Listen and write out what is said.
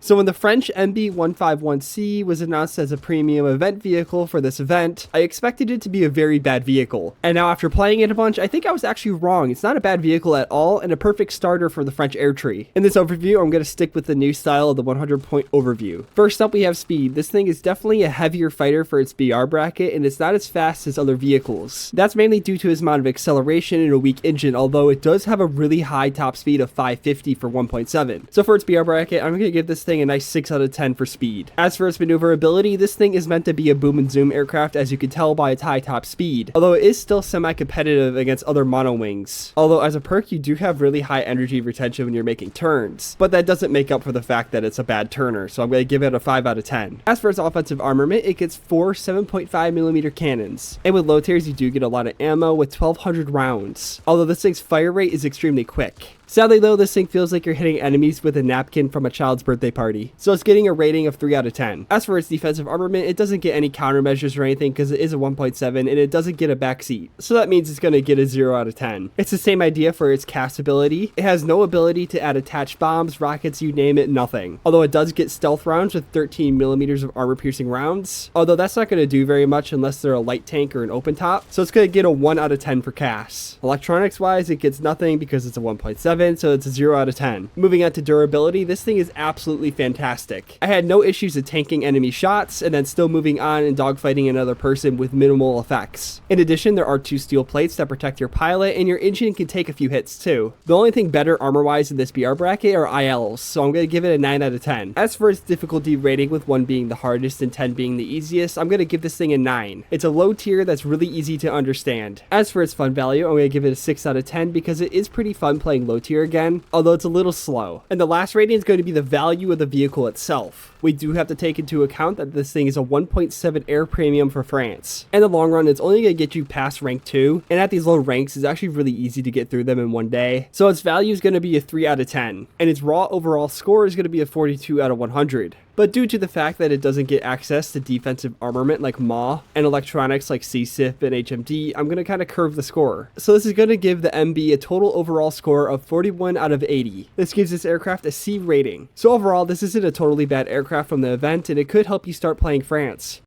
So when the French MB151C was announced as a premium event vehicle for this event, I expected it to be a very bad vehicle. And now after playing it a bunch, I think I was actually wrong. It's not a bad vehicle at all and a perfect starter for the French air tree. In this overview, I'm going to stick with the new style of the 100-point overview. First up, we have speed. This thing is definitely a heavier fighter for its BR bracket, and it's not as fast as other vehicles. That's mainly due to its amount of acceleration and a weak engine, although it does have a really high top speed of 550 for 1.7. So for its BR bracket, I'm going to give this thing a nice 6 out of 10 for speed. As for its maneuverability, this thing is meant to be a boom and zoom aircraft, as you can tell by its high top speed, although it is still semi-competitive against other monowings. Although as a perk, you do have really high energy retention when you're making turns, but that doesn't make up for the fact that it's a bad turner, so I'm going to give it a 5 out of 10. As for its offensive armament, it gets 4 7.5mm cannons, and with low tiers you do get a lot of ammo with 1200 rounds, although this thing's fire rate is extremely quick. Sadly though, this thing feels like you're hitting enemies with a napkin from a child's birthday party, so it's getting a rating of 3 out of 10. As for its defensive armament, it doesn't get any countermeasures or anything because it is a 1.7 and it doesn't get a backseat, so that means it's going to get a 0 out of 10. It's the same idea for its cast ability. It has no ability to add attached bombs, rockets, you name it, nothing. Although it does get stealth rounds with 13mm of armor piercing rounds, although that's not going to do very much unless they're a light tank or an open top, so it's going to get a 1 out of 10 for cast. Electronics wise, it gets nothing because it's a 1.7, so it's a 0 out of 10. Moving on to durability, this thing is absolutely fantastic. I had no issues with tanking enemy shots and then still moving on and dogfighting another person with minimal effects. In addition, there are 2 steel plates that protect your pilot, and your engine can take a few hits too. The only thing better armor wise in this BR bracket are ILs, so I'm going to give it a 9 out of 10. As for its difficulty rating, with 1 being the hardest and 10 being the easiest, I'm going to give this thing a 9. It's a low tier that's really easy to understand. As for its fun value, I'm going to give it a 6 out of 10 because it is pretty fun playing low tier again, although it's a little slow. And the last rating is going to be the value of the vehicle itself. We do have to take into account that this thing is a 1.7 air premium for France. In the long run, it's only going to get you past rank 2, and at these low ranks, it's actually really easy to get through them in one day. So its value is going to be a 3 out of 10, and its raw overall score is going to be a 42 out of 100. But due to the fact that it doesn't get access to defensive armament like MAW and electronics like CSIF and HMD, I'm going to kind of curve the score. So this is going to give the MB a total overall score of 41 out of 80. This gives this aircraft a C rating. So overall, this isn't a totally bad aircraft from the event, and it could help you start playing France.